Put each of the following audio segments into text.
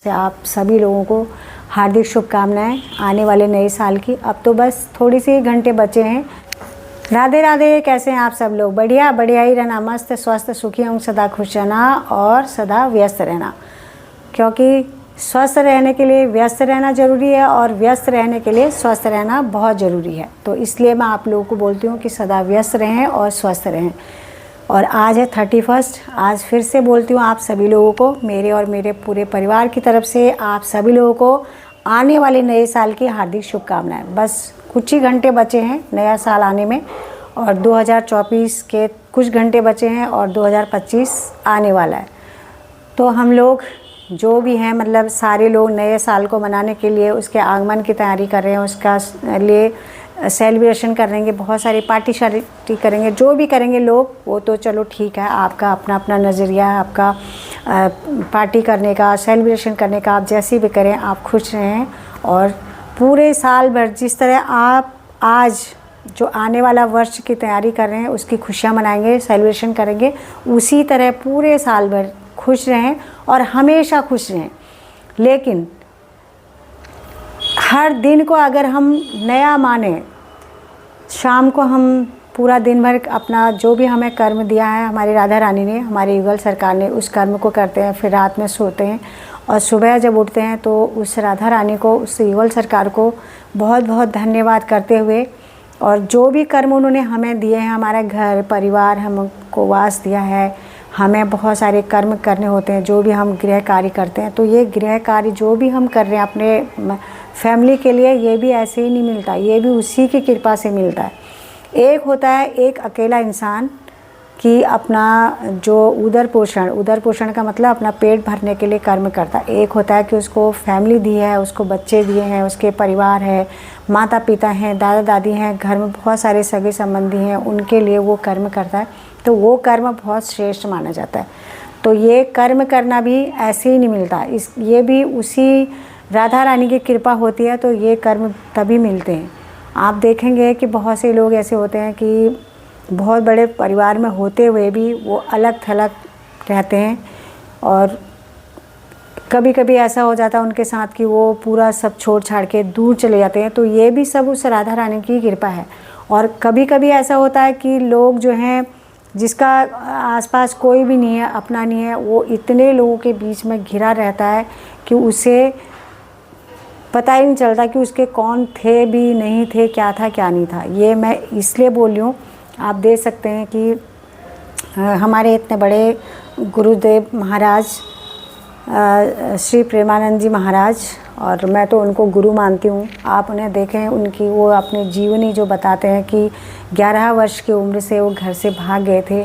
से आप सभी लोगों को हार्दिक शुभकामनाएं आने वाले नए साल की। अब तो बस थोड़ी सी घंटे बचे हैं। राधे राधे। कैसे हैं आप सब लोग? बढ़िया बढ़िया ही रहना, मस्त स्वस्थ सुखी हों, सदा खुश रहना और सदा व्यस्त रहना, क्योंकि स्वस्थ रहने के लिए व्यस्त रहना ज़रूरी है और व्यस्त रहने के लिए स्वस्थ रहना बहुत ज़रूरी है। तो इसलिए मैं आप लोगों को बोलती हूँ कि सदा व्यस्त रहें और स्वस्थ रहें। और आज है 31। आज फिर से बोलती हूँ आप सभी लोगों को, मेरे और मेरे पूरे परिवार की तरफ से आप सभी लोगों को आने वाले नए साल की हार्दिक शुभकामनाएं। बस कुछ ही घंटे बचे हैं नया साल आने में और 2024 के कुछ घंटे बचे हैं और 2025 आने वाला है। तो हम लोग जो भी हैं, मतलब सारे लोग नए साल को मनाने के लिए उसके आगमन की तैयारी कर रहे हैं, उसका लिए सेलिब्रेशन करेंगे, बहुत सारी पार्टी शार्टी करेंगे, जो भी करेंगे लोग वो तो चलो ठीक है, आपका अपना अपना नज़रिया है आपका पार्टी करने का, सेलिब्रेशन करने का। आप जैसी भी करें, आप खुश रहें और पूरे साल भर जिस तरह आप आज जो आने वाला वर्ष की तैयारी कर रहे हैं उसकी खुशियाँ मनाएंगे, सेलिब्रेशन करेंगे, उसी तरह पूरे साल भर खुश रहें और हमेशा खुश रहें। लेकिन हर दिन को अगर हम नया माने, शाम को हम पूरा दिन भर अपना जो भी हमें कर्म दिया है हमारी राधा रानी ने, हमारी युगल सरकार ने, उस कर्म को करते हैं, फिर रात में सोते हैं और सुबह जब उठते हैं तो उस राधा रानी को, उस युगल सरकार को बहुत बहुत धन्यवाद करते हुए, और जो भी कर्म उन्होंने हमें दिए हैं, हमारा घर परिवार हमको वास दिया है, हमें बहुत सारे कर्म करने होते हैं, जो भी हम गृह कार्य करते हैं, तो ये गृह कार्य जो भी हम कर रहे हैं अपने फैमिली के लिए, ये भी ऐसे ही नहीं मिलता, ये भी उसी की कृपा से मिलता है। एक होता है एक अकेला इंसान कि अपना जो उदर पोषण का मतलब अपना पेट भरने के लिए कर्म करता है। एक होता है कि उसको फैमिली दी है, उसको बच्चे दिए हैं, उसके परिवार है, माता पिता हैं, दादा दादी हैं, घर में बहुत सारे सगे संबंधी हैं, उनके लिए वो कर्म करता है, तो वो कर्म बहुत श्रेष्ठ माना जाता है। तो ये कर्म करना भी ऐसे ही नहीं मिलता, ये भी उसी राधा रानी की कृपा होती है, तो ये कर्म तभी मिलते हैं। आप देखेंगे कि बहुत से लोग ऐसे होते हैं कि बहुत बड़े परिवार में होते हुए भी वो अलग थलग रहते हैं, और कभी कभी ऐसा हो जाता है उनके साथ कि वो पूरा सब छोड़ छाड़ के दूर चले जाते हैं, तो ये भी सब उस राधा रानी की कृपा है। और कभी कभी ऐसा होता है कि लोग जो हैं, जिसका आसपास कोई भी नहीं है, अपना नहीं है, वो इतने लोगों के बीच में घिरा रहता है कि उसे पता ही नहीं चलता कि उसके कौन थे भी नहीं थे, क्या था क्या नहीं था। ये मैं इसलिए बोल रही हूँ, आप देख सकते हैं कि हमारे इतने बड़े गुरुदेव महाराज श्री प्रेमानंद जी महाराज, और मैं तो उनको गुरु मानती हूँ। आप उन्हें देखें, उनकी वो अपनी जीवनी जो बताते हैं कि 11 वर्ष की उम्र से वो घर से भाग गए थे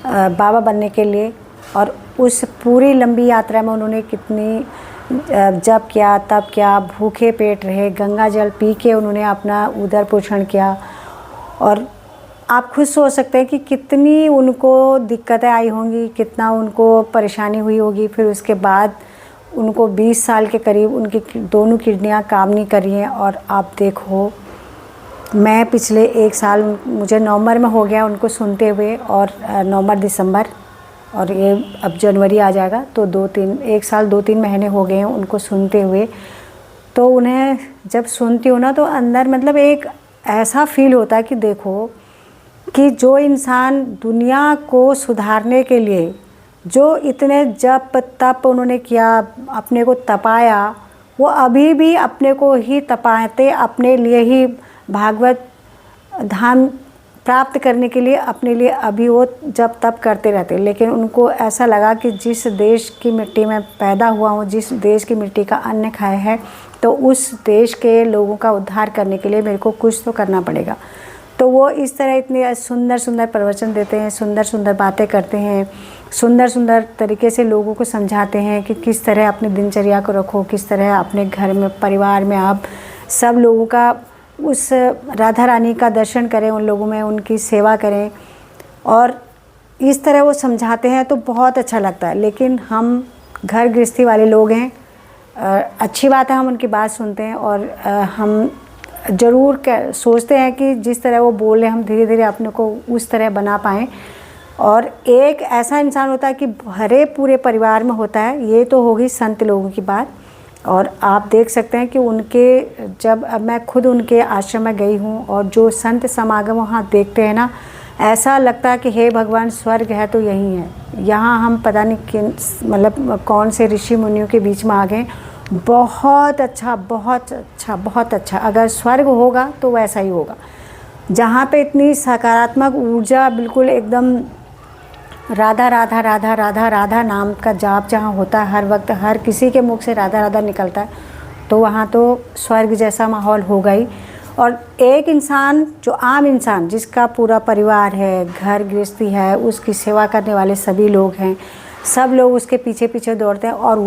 बाबा बनने के लिए, और उस पूरी लंबी यात्रा में उन्होंने कितनी जप किया, तप किया, भूखे पेट रहे, गंगा जल पी के उन्होंने अपना उदर पोषण किया। और आप खुद सोच सकते हैं कि कितनी उनको दिक्कतें आई होंगी, कितना उनको परेशानी हुई होगी। फिर उसके बाद उनको 20 साल के करीब उनकी दोनों किडनियां काम नहीं कर रही हैं। और आप देखो, मैं पिछले 1 साल, मुझे नवंबर में हो गया उनको सुनते हुए, और नवंबर दिसंबर, और ये अब जनवरी आ जाएगा, तो 1 साल 2-3 महीने हो गए हैं उनको सुनते हुए। तो उन्हें जब सुनती हूँ ना, तो अंदर मतलब एक ऐसा फील होता है कि देखो कि जो इंसान दुनिया को सुधारने के लिए जो इतने जप तप उन्होंने किया, अपने को तपाया, वो अभी भी अपने को ही तपाते, अपने लिए ही भागवत धाम प्राप्त करने के लिए अपने लिए अभी वो जप तप करते रहते। लेकिन उनको ऐसा लगा कि जिस देश की मिट्टी में पैदा हुआ हूँ, जिस देश की मिट्टी का अन्न खाया है, तो उस देश के लोगों का उद्धार करने के लिए मेरे को कुछ तो करना पड़ेगा। तो वो इस तरह इतने सुंदर सुंदर प्रवचन देते हैं, सुंदर सुंदर बातें करते हैं, सुंदर सुंदर तरीके से लोगों को समझाते हैं कि किस तरह अपनी दिनचर्या को रखो, किस तरह अपने घर में परिवार में आप सब लोगों का, उस राधा रानी का दर्शन करें, उन लोगों में उनकी सेवा करें, और इस तरह वो समझाते हैं तो बहुत अच्छा लगता है। लेकिन हम घर गृहस्थी वाले लोग हैं, अच्छी बात है, हम उनकी बात सुनते हैं और हम ज़रूर सोचते हैं कि जिस तरह वो बोले हम धीरे धीरे अपने को उस तरह बना पाएँ। और एक ऐसा इंसान होता है कि भरे पूरे परिवार में होता है। ये तो होगी संत लोगों की बात। और आप देख सकते हैं कि उनके जब अब मैं खुद उनके आश्रम में गई हूँ और जो संत समागम वहाँ देखते हैं ना, ऐसा लगता है कि हे भगवान, स्वर्ग है तो यही है। यहाँ हम पता नहीं किन मतलब कौन से ऋषि मुनियों के बीच में आ गए। बहुत अच्छा, बहुत अच्छा, बहुत अच्छा। अगर स्वर्ग होगा तो वैसा ही होगा, जहाँ पे इतनी सकारात्मक ऊर्जा, बिल्कुल एकदम राधा राधा राधा राधा राधा नाम का जाप जहाँ होता है हर वक्त, हर किसी के मुख से राधा राधा निकलता है, तो वहाँ तो स्वर्ग जैसा माहौल होगा ही। और एक इंसान, जो आम इंसान जिसका पूरा परिवार है, घर गृहस्थी है, उसकी सेवा करने वाले सभी लोग हैं, सब लोग उसके पीछे पीछे दौड़ते हैं, और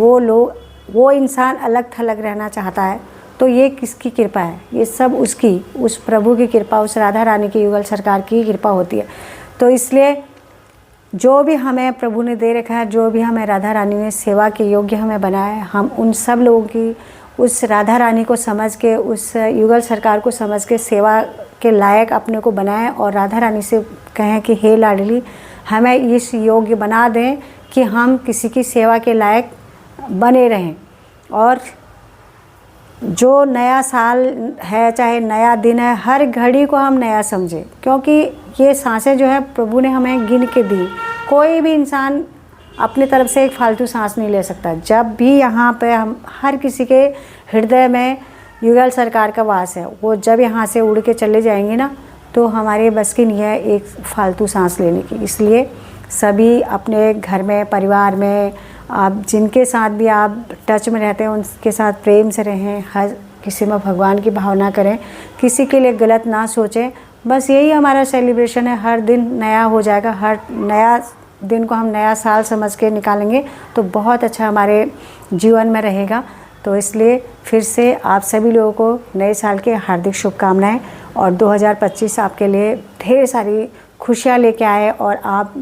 वो इंसान अलग थलग रहना चाहता है, तो ये किसकी कृपा है? ये सब उसकी, उस प्रभु की कृपा, उस राधा रानी की, युगल सरकार की कृपा होती है। तो इसलिए जो भी हमें प्रभु ने दे रखा है, जो भी हमें राधा रानी ने सेवा के योग्य हमें बनाया है, हम उन सब लोगों की, उस राधा रानी को समझ के, उस युगल सरकार को समझ के सेवा के लायक अपने को बनाएं, और राधा रानी से कहें कि हे लाडली, हमें इस योग्य बना दें कि हम किसी की सेवा के लायक बने रहें। और जो नया साल है, चाहे नया दिन है, हर घड़ी को हम नया समझें, क्योंकि ये सांसें जो है प्रभु ने हमें गिन के दी। कोई भी इंसान अपनी तरफ से एक फालतू सांस नहीं ले सकता। जब भी यहाँ पे हम, हर किसी के हृदय में युगल सरकार का वास है। वो जब यहाँ से उड़ के चले जाएंगे ना, तो हमारे बस की नहीं है एक फालतू सांस लेने की। इसलिए सभी अपने घर में, परिवार में, आप जिनके साथ भी आप टच में रहते हैं, उनके साथ प्रेम से रहें, हर किसी में भगवान की भावना करें, किसी के लिए गलत ना सोचें। बस यही हमारा सेलिब्रेशन है। हर दिन नया हो जाएगा, हर नया दिन को हम नया साल समझ के निकालेंगे तो बहुत अच्छा हमारे जीवन में रहेगा। तो इसलिए फिर से आप सभी लोगों को नए साल की हार्दिक शुभकामनाएं, और 2025 आपके लिए ढेर सारी खुशियाँ लेके आए, और आप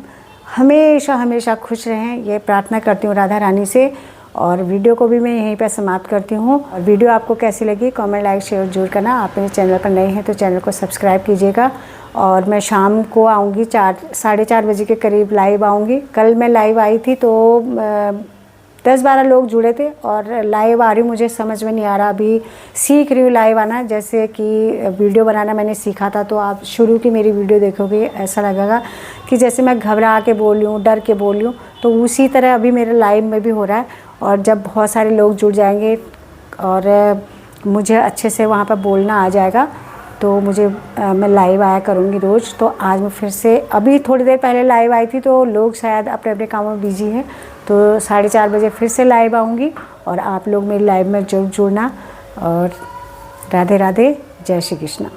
हमेशा हमेशा खुश रहें, ये प्रार्थना करती हूँ राधा रानी से। और वीडियो को भी मैं यहीं पर समाप्त करती हूँ। और वीडियो आपको कैसी लगी, कमेंट, लाइक, शेयर जरूर करना। आप मेरे चैनल पर नए हैं तो चैनल को सब्सक्राइब कीजिएगा। और मैं शाम को आऊँगी 4-4:30 बजे के करीब लाइव आऊँगी। कल मैं लाइव आई थी तो 10-12 लोग जुड़े थे, और लाइव आ रही हूँ, मुझे समझ में नहीं आ रहा, अभी सीख रही हूँ लाइव आना। जैसे कि वीडियो बनाना मैंने सीखा था, तो आप शुरू की मेरी वीडियो देखोगे ऐसा लगेगा कि जैसे मैं घबरा के बोल रही हूँ, डर के बोल रही हूँ। तो उसी तरह अभी मेरे लाइव में भी हो रहा है। और जब बहुत सारे लोग जुड़ जाएंगे और मुझे अच्छे से वहाँ पर बोलना आ जाएगा, तो मैं लाइव आया करूँगी रोज़। तो आज मैं फिर से, अभी थोड़ी देर पहले लाइव आई थी तो लोग शायद अपने अपने कामों में बिजी हैं, तो 4:30 बजे फिर से लाइव आऊँगी, और आप लोग मेरी लाइव में जरूर जुड़ना। और राधे राधे, जय श्री कृष्णा।